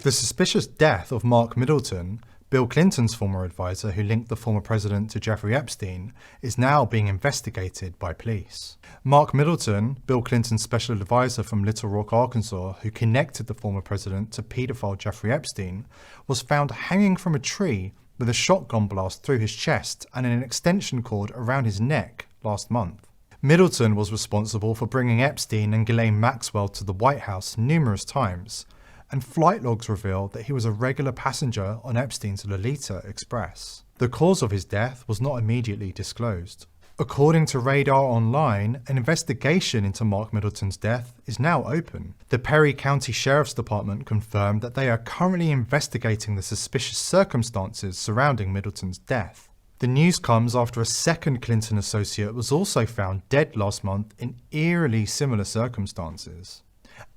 The suspicious death of Mark Middleton, Bill Clinton's former advisor who linked the former president to Jeffrey Epstein, is now being investigated by police. Mark Middleton, Bill Clinton's special advisor from Little Rock, Arkansas, who connected the former president to pedophile Jeffrey Epstein, was found hanging from a tree with a shotgun blast through his chest and an extension cord around his neck last month. Middleton was responsible for bringing Epstein and Ghislaine Maxwell to the White House numerous times, and flight logs reveal that he was a regular passenger on Epstein's Lolita Express. The cause of his death was not immediately disclosed. According to Radar Online, an investigation into Mark Middleton's death is now open. The Perry County Sheriff's Department confirmed that they are currently investigating the suspicious circumstances surrounding Middleton's death. The news comes after a second Clinton associate was also found dead last month in eerily similar circumstances.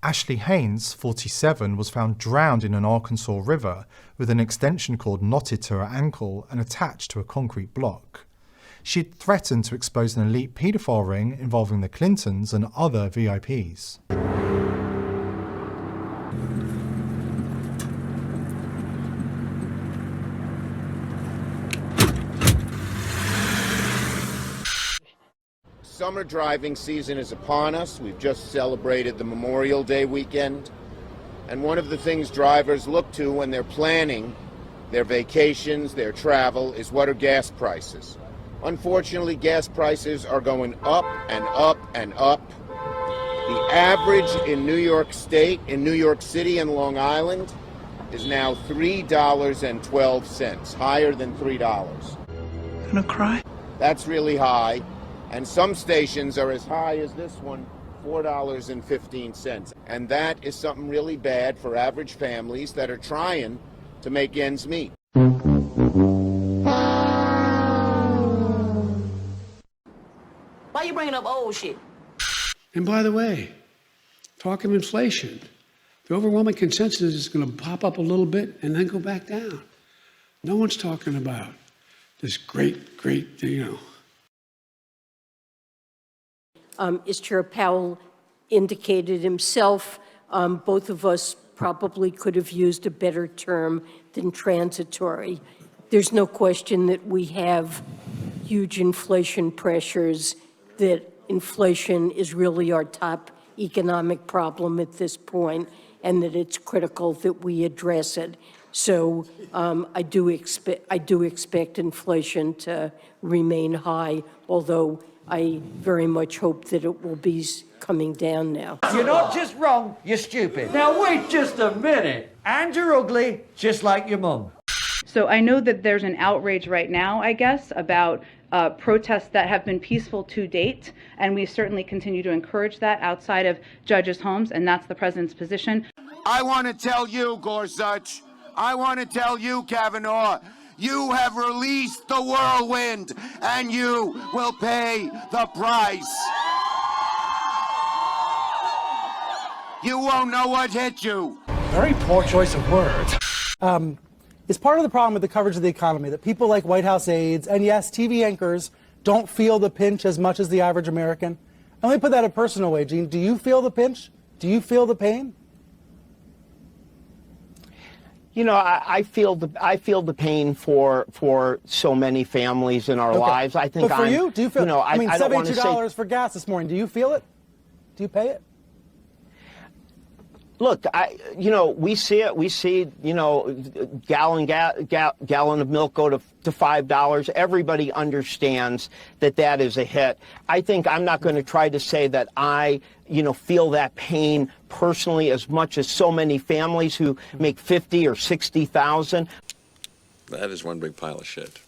Ashley Haynes, 47, was found drowned in an Arkansas river with an extension cord knotted to her ankle and attached to a concrete block. She had threatened to expose an elite paedophile ring involving the Clintons and other VIPs. Summer driving season is upon us. We've just celebrated the Memorial Day weekend. And one of the things drivers look to when they're planning their vacations, their travel, is what are gas prices. Unfortunately, gas prices are going up and up and up. The average in New York State, in New York City and Long Island, is now $3.12, higher than $3. Gonna cry? That's really high. And some stations are as high as this one, $4.15. And that is something really bad for average families that are trying to make ends meet. Why you bringing up old shit? And by the way, talk of inflation. The overwhelming consensus is going to pop up a little bit and then go back down. No one's talking about this great, As Chair Powell indicated himself, both of us probably could have used a better term than transitory. There's no question that we have huge inflation pressures, that inflation is really our top economic problem at this point, and that it's critical that we address it. So I do expect inflation to remain high, although I very much hope that it will be coming down now. You're not just wrong, you're stupid. Now wait just a minute. And you're ugly, just like your mum. So I know that there's an outrage right now, I guess, about protests that have been peaceful to date, and we certainly continue to encourage that outside of judges' homes, and that's the president's position. I want to tell you, Gorsuch, I want to tell you, Kavanaugh, you have released the whirlwind, and you will pay the price. You won't know what hit you. Very poor choice of words. Is part of the problem with the coverage of the economy that people like White House aides and, yes, TV anchors don't feel the pinch as much as the average American? And let me put that a personal way, Gene. Do you feel the pinch? Do you feel the pain? You know, I feel the pain for so many families in our lives. I think. But for you, do you feel? You know, I mean, I don't want to $72 say, for gas this morning. Do you feel it? Do you pay it? Look, we see it. We see, gallon of milk go to $5. Everybody understands that is a hit. I think I'm not going to try to say that I, feel that pain personally as much as so many families who make $50,000 or $60,000. That is one big pile of shit.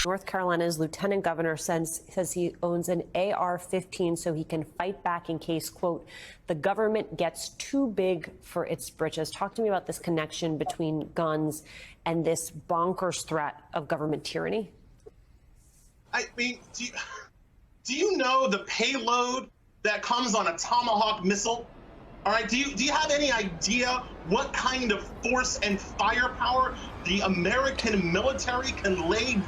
North Carolina's lieutenant governor says he owns an AR-15 so he can fight back in case, quote, the government gets too big for its britches. Talk to me about this connection between guns and this bonkers threat of government tyranny. I mean, do you know the payload that comes on a Tomahawk missile? All right, do you have any idea what kind of force and firepower the American military can lay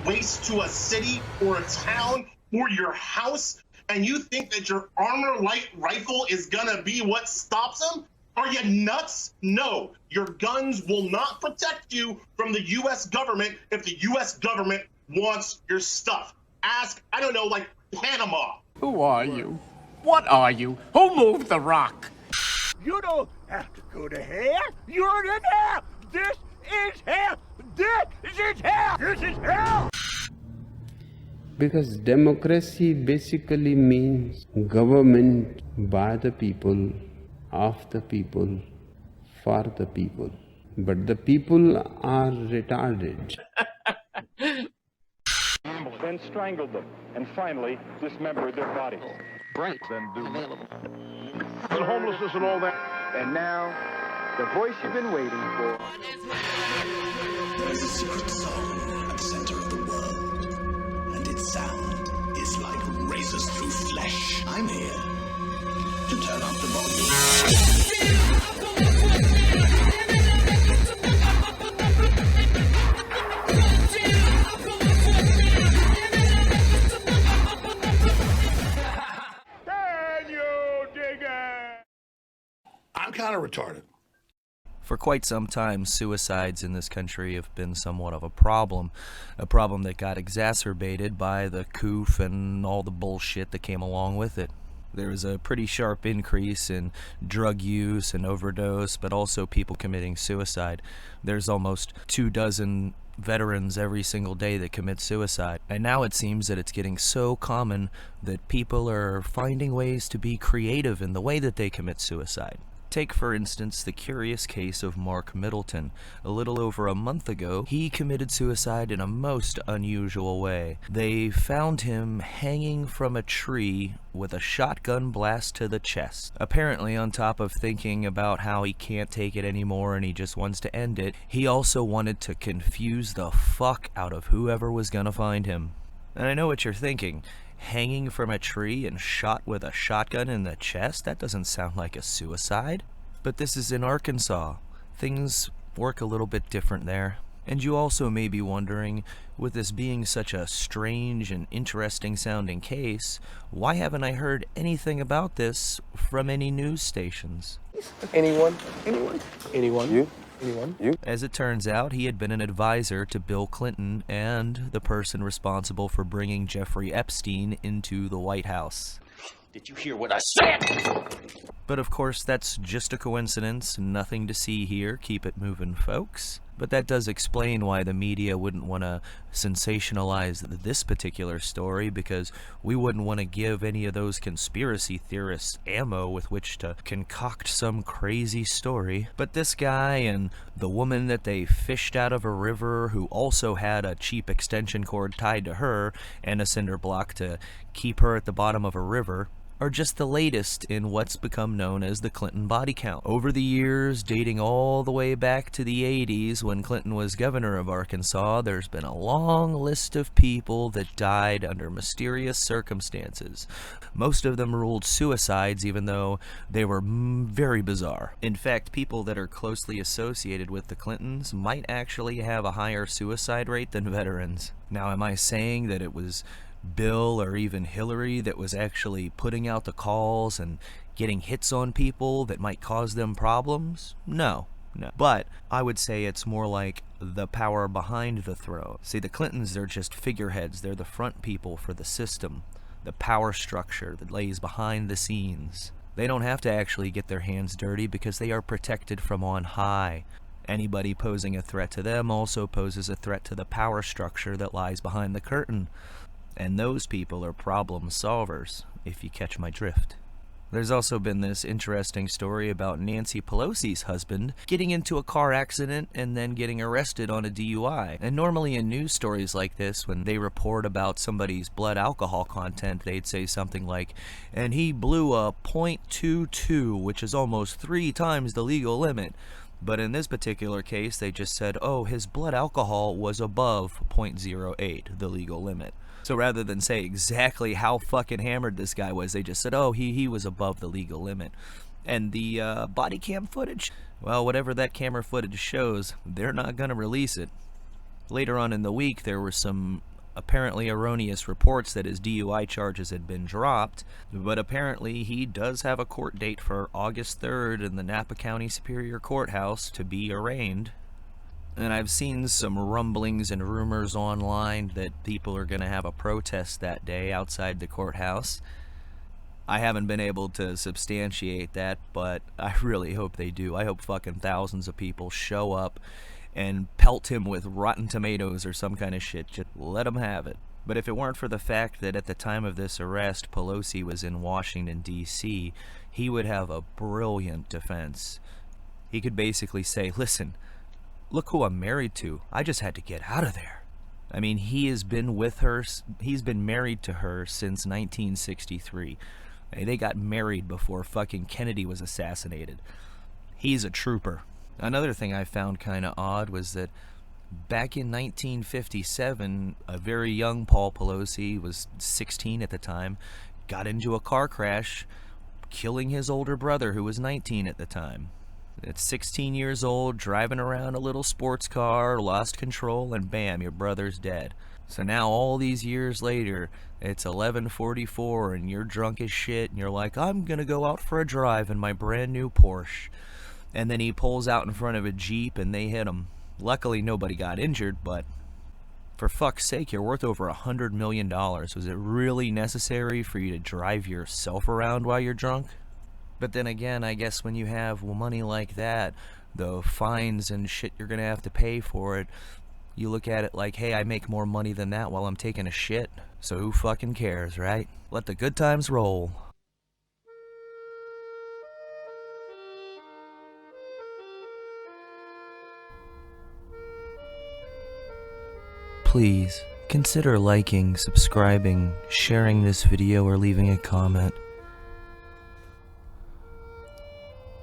waste to a city or a town or your house? And you think that your armor light rifle is gonna be what stops them? Are you nuts? No, your guns will not protect you from the U.S. government if the U.S. government wants your stuff. Ask, I don't know, like Panama. Who are you? What are you? Who moved the rock? You don't have to go to hell. You're in hell. This is hell. This is hell. This is hell. Because democracy basically means government by the people, of the people, for the people. But the people are retarded. Then strangled them, and finally dismembered their bodies. Right. Then do Available. and homelessness and all that. And now, the voice you've been waiting for. There is a secret song at the center of the world, and its sound is like razors through flesh. I'm here to turn up the volume. I'm kind of retarded. For quite some time, suicides in this country have been somewhat of a problem that got exacerbated by the coup and all the bullshit that came along with it. There was a pretty sharp increase in drug use and overdose, but also people committing suicide. There's almost 24 veterans every single day that commit suicide. And now it seems that it's getting so common that people are finding ways to be creative in the way that they commit suicide. Take, for instance, the curious case of Mark Middleton. A little over a month ago, he committed suicide in a most unusual way. They found him hanging from a tree with a shotgun blast to the chest. Apparently, on top of thinking about how he can't take it anymore and he just wants to end it, he also wanted to confuse the fuck out of whoever was gonna find him. And I know what you're thinking. Hanging from a tree and shot with a shotgun in the chest? That doesn't sound like a suicide. But this is in Arkansas. Things work a little bit different there. And you also may be wondering, with this being such a strange and interesting sounding case, why haven't I heard anything about this from any news stations? Anyone? Anyone? Anyone? You? Anyone? You? As it turns out, he had been an advisor to Bill Clinton and the person responsible for bringing Jeffrey Epstein into the White House. Did you hear what I said? But of course, that's just a coincidence, nothing to see here. Keep it moving, folks. But that does explain why the media wouldn't want to sensationalize this particular story, because we wouldn't want to give any of those conspiracy theorists ammo with which to concoct some crazy story. But this guy and the woman that they fished out of a river, who also had a cheap extension cord tied to her and a cinder block to keep her at the bottom of a river, are just the latest in what's become known as the Clinton body count. Over the years, dating all the way back to the 80s when Clinton was governor of Arkansas, there's been a long list of people that died under mysterious circumstances. Most of them ruled suicides, even though they were very bizarre. In fact, people that are closely associated with the Clintons might actually have a higher suicide rate than veterans. Now, am I saying that it was Bill or even Hillary that was actually putting out the calls and getting hits on people that might cause them problems? No. But I would say it's more like the power behind the throne. See, the Clintons, they're just figureheads. They're the front people for the system, the power structure that lays behind the scenes. They don't have to actually get their hands dirty because they are protected from on high. Anybody posing a threat to them also poses a threat to the power structure that lies behind the curtain. And those people are problem solvers, if you catch my drift. There's also been this interesting story about Nancy Pelosi's husband getting into a car accident and then getting arrested on a DUI. And normally in news stories like this, when they report about somebody's blood alcohol content, they'd say something like, and he blew a .22, which is almost 3 times the legal limit. But in this particular case, they just said, oh, his blood alcohol was above .08, the legal limit. So rather than say exactly how fucking hammered this guy was, they just said, oh, he was above the legal limit. And the body cam footage, well, whatever that camera footage shows, they're not going to release it. Later on in the week, there were some apparently erroneous reports that his DUI charges had been dropped, but apparently he does have a court date for August 3rd in the Napa County Superior Courthouse to be arraigned. And I've seen some rumblings and rumors online that people are going to have a protest that day outside the courthouse. I haven't been able to substantiate that, but I really hope they do. I hope fucking thousands of people show up and pelt him with rotten tomatoes or some kind of shit. Just let him have it. But if it weren't for the fact that at the time of this arrest, Pelosi was in Washington, D.C., he would have a brilliant defense. He could basically say, listen, look who I'm married to. I just had to get out of there. I mean, he has been with her, he's been married to her since 1963. They got married before fucking Kennedy was assassinated. He's a trooper. Another thing I found kind of odd was that back in 1957, a very young Paul Pelosi, was 16 at the time, got into a car crash, killing his older brother who was 19 at the time. At 16 years old, driving around a little sports car, lost control, and bam, your brother's dead. So now all these years later, it's 11:44 and you're drunk as shit and you're like, I'm gonna go out for a drive in my brand new Porsche. And then he pulls out in front of a Jeep and they hit him. Luckily nobody got injured, but for fuck's sake, you're worth over $100 million. Was it really necessary for you to drive yourself around while you're drunk? But then again, I guess when you have money like that, the fines and shit you're gonna have to pay for it, you look at it like, hey, I make more money than that while I'm taking a shit. So who fucking cares, right? Let the good times roll. Please, consider liking, subscribing, sharing this video, or leaving a comment.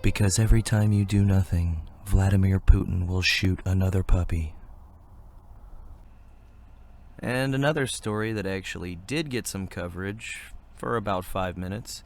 Because every time you do nothing, Vladimir Putin will shoot another puppy. And another story that actually did get some coverage for about 5 minutes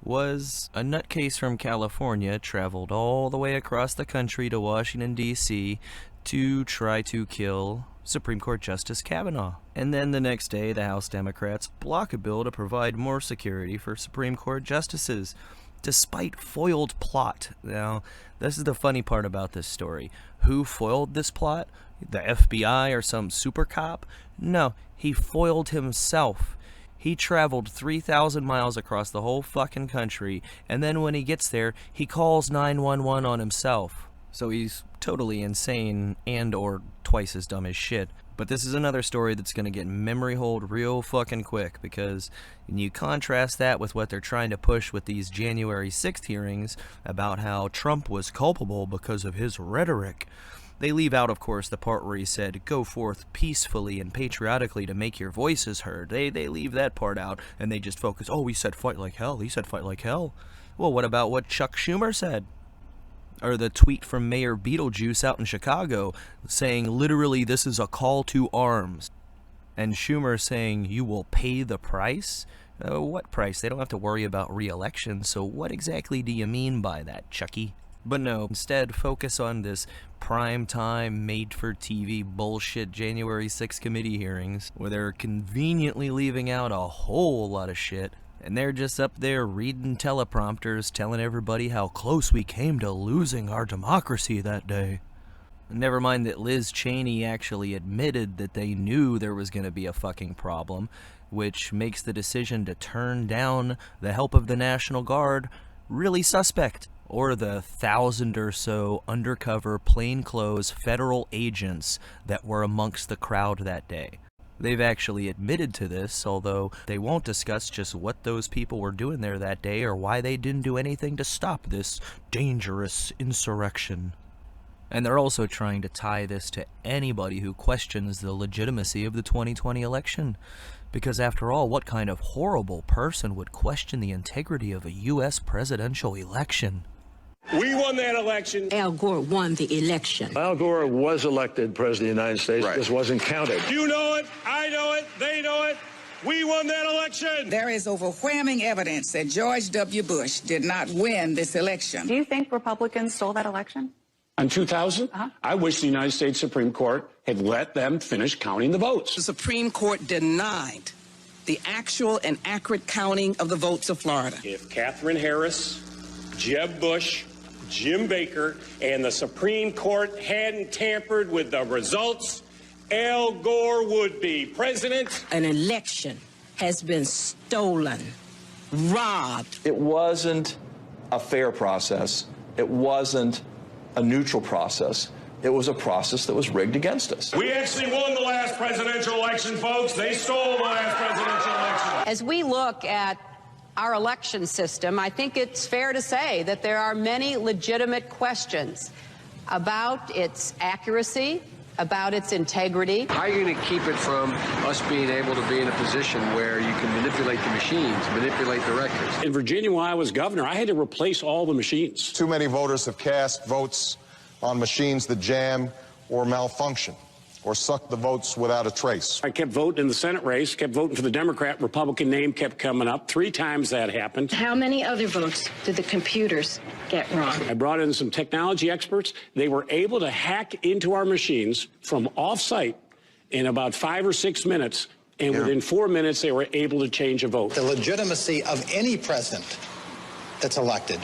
was a nutcase from California traveled all the way across the country to Washington, D.C. to try to kill Supreme Court Justice Kavanaugh. And then the next day, the House Democrats block a bill to provide more security for Supreme Court justices, despite foiled plot. Now, this is the funny part about this story. Who foiled this plot? The FBI or some super cop? No, he foiled himself. He traveled 3,000 miles across the whole fucking country, and then when he gets there, he calls 911 on himself. So he's totally insane and or twice as dumb as shit. But this is another story that's going to get memory hold real fucking quick, because when you contrast that with what they're trying to push with these January 6th hearings about how Trump was culpable because of his rhetoric, they leave out, of course, the part where he said, go forth peacefully and patriotically to make your voices heard. They leave that part out, and they just focus, oh, he said fight like hell, he said fight like hell. Well, what about what Chuck Schumer said? Or the tweet from Mayor Beetlejuice out in Chicago saying, literally, this is a call to arms. And Schumer saying, you will pay the price? What price? They don't have to worry about re-election, so what exactly do you mean by that, Chucky? But no, instead focus on this prime-time, made-for-TV bullshit January 6th committee hearings, where they're conveniently leaving out a whole lot of shit. And they're just up there reading teleprompters, telling everybody how close we came to losing our democracy that day. Never mind that Liz Cheney actually admitted that they knew there was going to be a fucking problem, which makes the decision to turn down the help of the National Guard really suspect. Or the 1,000 or so undercover plainclothes federal agents that were amongst the crowd that day. They've actually admitted to this, although they won't discuss just what those people were doing there that day or why they didn't do anything to stop this dangerous insurrection. And they're also trying to tie this to anybody who questions the legitimacy of the 2020 election. Because after all, what kind of horrible person would question the integrity of a U.S. presidential election? We won that election. Al Gore won the election. Al Gore was elected president of the United States. Right. Just wasn't counted. You know it. I know it. They know it. We won that election. There is overwhelming evidence that George W. Bush did not win this election. Do you think Republicans stole that election? In 2000, I wish the United States Supreme Court had let them finish counting the votes. The Supreme Court denied the actual and accurate counting of the votes of Florida. If Katherine Harris, Jeb Bush, Jim Baker, and the Supreme Court hadn't tampered with the results, Al Gore would be president. An election has been stolen, robbed. It wasn't a fair process. It wasn't a neutral process. It was a process that was rigged against us. We actually won the last presidential election, folks. They stole the last presidential election. As we look at our election system, I think it's fair to say that there are many legitimate questions about its accuracy, about its integrity. How are you going to keep it from us being able to be in a position where you can manipulate the machines, manipulate the records? In Virginia, when I was governor, I had to replace all the machines. Too many voters have cast votes on machines that jam or malfunction or suck the votes without a trace. I kept voting in the Senate race, kept voting for the Democrat. Republican name kept coming up. 3 times that happened. How many other votes did the computers get wrong? I brought in some technology experts. They were able to hack into our machines from off-site in about 5 or 6 minutes, and within 4 minutes, they were able to change a vote. The legitimacy of any president that's elected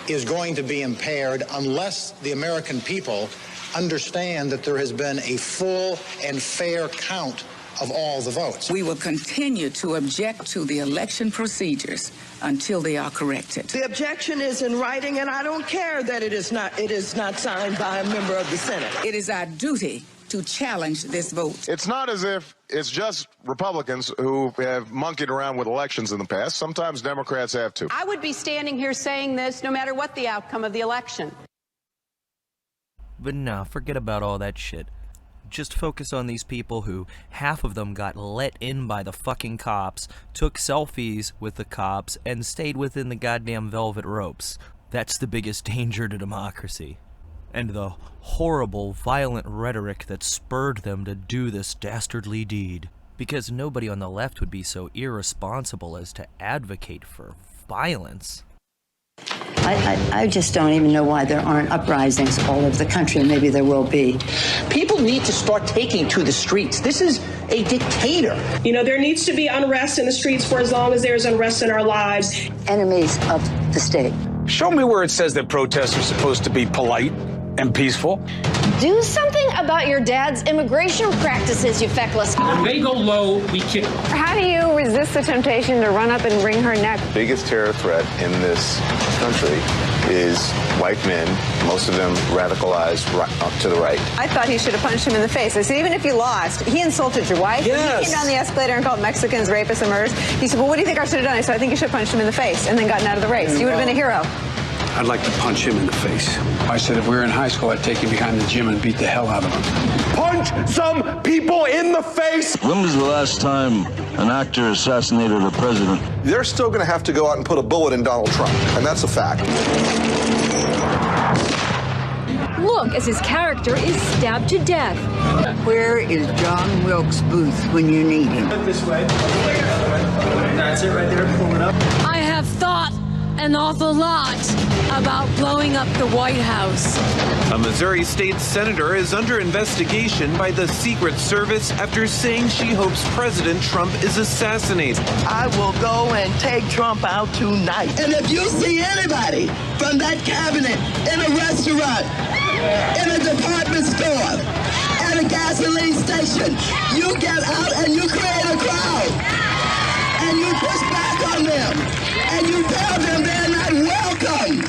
is going to be impaired unless the American people understand that there has been a full and fair count of all the votes. We will continue to object to the election procedures until they are corrected. The objection is in writing, and I don't care that it is not signed by a member of the Senate. It is our duty to challenge this vote. It's not as if it's just Republicans who have monkeyed around with elections in the past. Sometimes Democrats have too. I would be standing here saying this no matter what the outcome of the election. But nah, forget about all that shit. Just focus on these people who, half of them got let in by the fucking cops, took selfies with the cops, and stayed within the goddamn velvet ropes. That's the biggest danger to democracy. And the horrible, violent rhetoric that spurred them to do this dastardly deed. Because nobody on the left would be so irresponsible as to advocate for violence. I just don't even know why there aren't uprisings all over the country, and maybe there will be. People need to start taking to the streets. This is a dictator. You know, there needs to be unrest in the streets for as long as there's unrest in our lives. Enemies of the state. Show me where it says that protests are supposed to be polite and peaceful. Do something about your dad's immigration practices, you feckless. When they go low, we kick them. How do you resist the temptation to run up and wring her neck? The biggest terror threat in this country is white men, most of them radicalized up to the right. I thought he should have punched him in the face. I said, even if you lost, he insulted your wife. Yes. He came down the escalator and called Mexicans rapists and murderers. He said, well, what do you think I should have done? I said, I think you should have punched him in the face and then gotten out of the race. You would have been a hero. I'd like to punch him in the face. I said if we were in high school, I'd take him behind the gym and beat the hell out of him. Punch some people in the face! When was the last time an actor assassinated a president? They're still going to have to go out and put a bullet in Donald Trump, and that's a fact. Look, as his character is stabbed to death. Where is John Wilkes Booth when you need him? This way. That's it right there. Pull it up. I have thought an awful lot about blowing up the White House. A Missouri state senator is under investigation by the Secret Service after saying she hopes President Trump is assassinated. I will go and take Trump out tonight. And if you see anybody from that cabinet in a restaurant, in a department store, at a gasoline station, you get out and you create a crowd. And you push back on them. And you tell them they're not welcome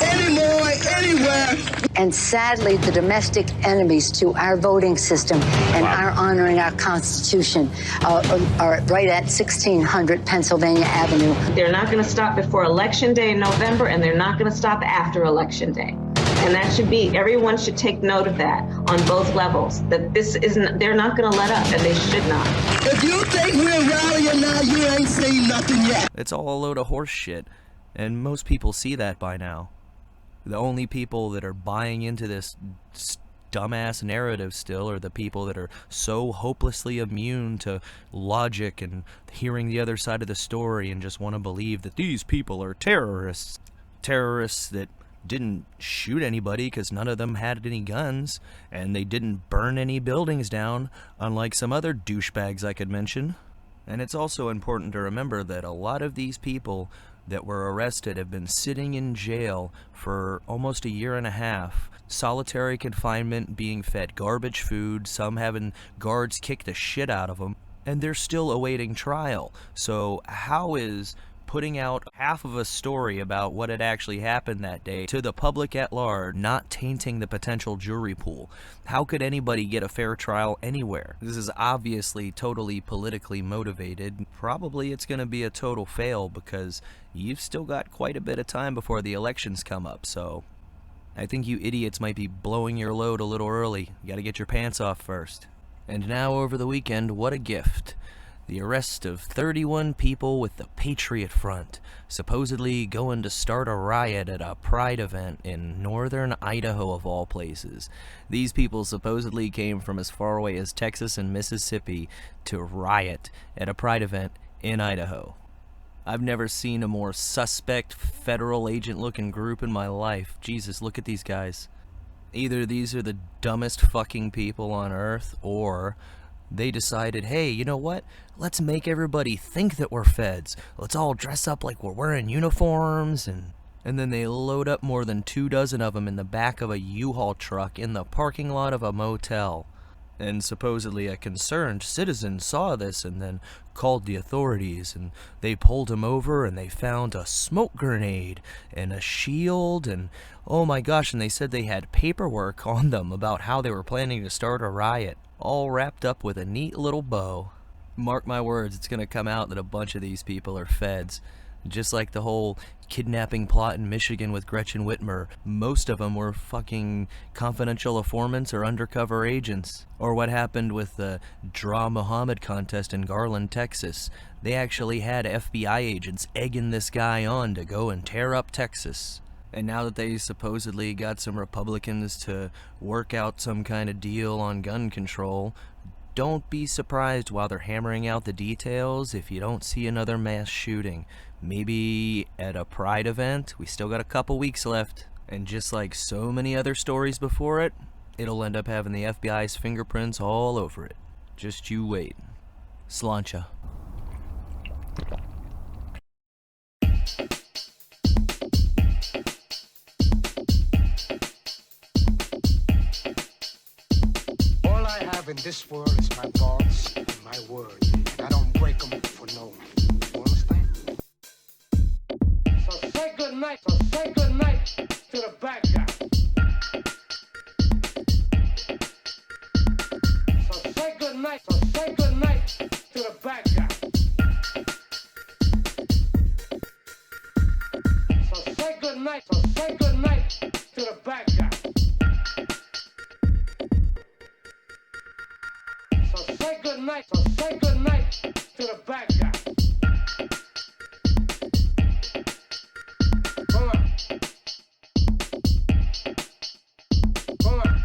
anymore, anywhere. And sadly, the domestic enemies to our voting system and our honoring our Constitution are right at 1600 Pennsylvania Avenue. They're not going to stop before Election Day in November, and they're not going to stop after Election Day. And that should be, everyone should take note of that on both levels, that this isn't, they're not going to let up, and they should not. If you think we're rallying now, you ain't seen nothing yet. It's all a load of horse shit, and most people see that by now. The only people that are buying into this dumbass narrative still are the people that are so hopelessly immune to logic and hearing the other side of the story and just want to believe that these people are terrorists. Terrorists that didn't shoot anybody because none of them had any guns, and they didn't burn any buildings down, unlike some other douchebags I could mention. And it's also important to remember that a lot of these people that were arrested have been sitting in jail for almost a year and a half, solitary confinement, being fed garbage food, some having guards kick the shit out of them, and they're still awaiting trial. So how is putting out half of a story about what had actually happened that day to the public at large not tainting the potential jury pool? How could anybody get a fair trial anywhere? This is obviously totally politically motivated. Probably it's going to be a total fail because you've still got quite a bit of time before the elections come up, so I think you idiots might be blowing your load a little early. You gotta get your pants off first. And now over the weekend, what a gift. The arrest of 31 people with the Patriot Front, supposedly going to start a riot at a pride event in northern Idaho of all places. These people supposedly came from as far away as Texas and Mississippi to riot at a pride event in Idaho. I've never seen a more suspect federal agent looking group in my life. Jesus, look at these guys. Either these are the dumbest fucking people on earth, or they decided, hey, you know what? Let's make everybody think that we're feds. Let's all dress up like we're wearing uniforms, and then they load up more than 24 of them in the back of a U-Haul truck in the parking lot of a motel. And supposedly a concerned citizen saw this and then called the authorities, and they pulled him over and they found a smoke grenade and a shield, and oh my gosh, and they said they had paperwork on them about how they were planning to start a riot, all wrapped up with a neat little bow. Mark my words, it's gonna come out that a bunch of these people are feds. Just like the whole kidnapping plot in Michigan with Gretchen Whitmer, most of them were fucking confidential informants or undercover agents. Or what happened with the Draw Muhammad contest in Garland, Texas. They actually had FBI agents egging this guy on to go and tear up Texas. And now that they supposedly got some Republicans to work out some kind of deal on gun control, don't be surprised while they're hammering out the details if you don't see another mass shooting. Maybe at a pride event. We still got a couple weeks left. And just like so many other stories before it, it'll end up having the FBI's fingerprints all over it. Just you wait. Sláinte. All I have in this world is my thoughts and my word, and I don't break them for no one. You understand? So say good night to the bad guy. So say good night to the bad guy. So say good night to the bad guy. So say good night to the bad guy. Come on. Come on.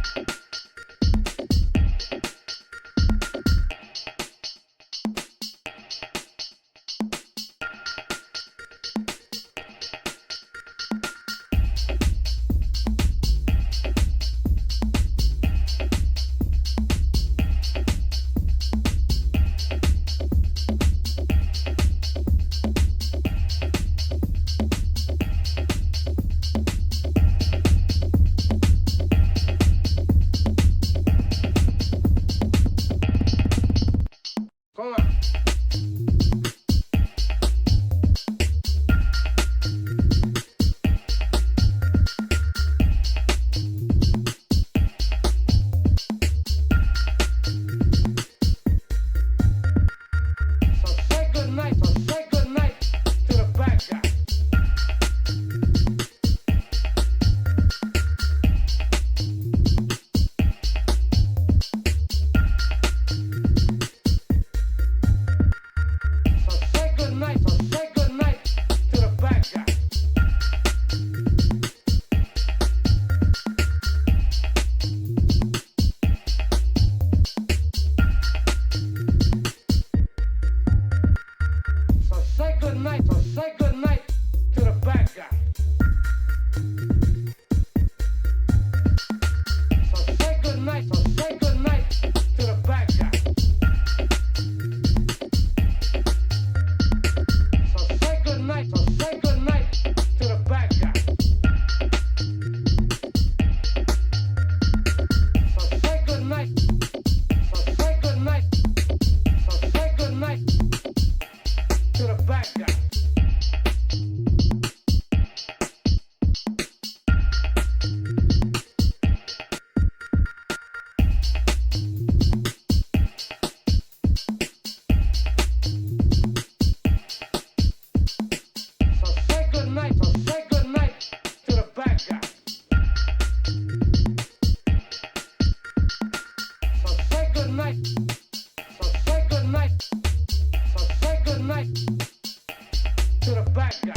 To the bad guy.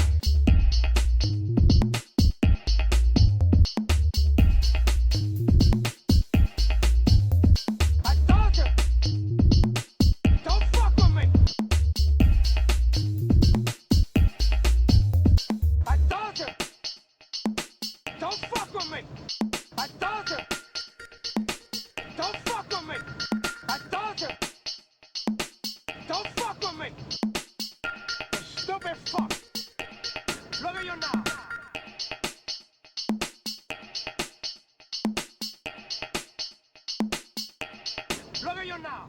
I told you. Don't fuck with me. I told you. Don't fuck with me. I told you. Don't fuck with me. I told you. Don't fuck with me. You stupid fuck. Look at you now. Look at you now.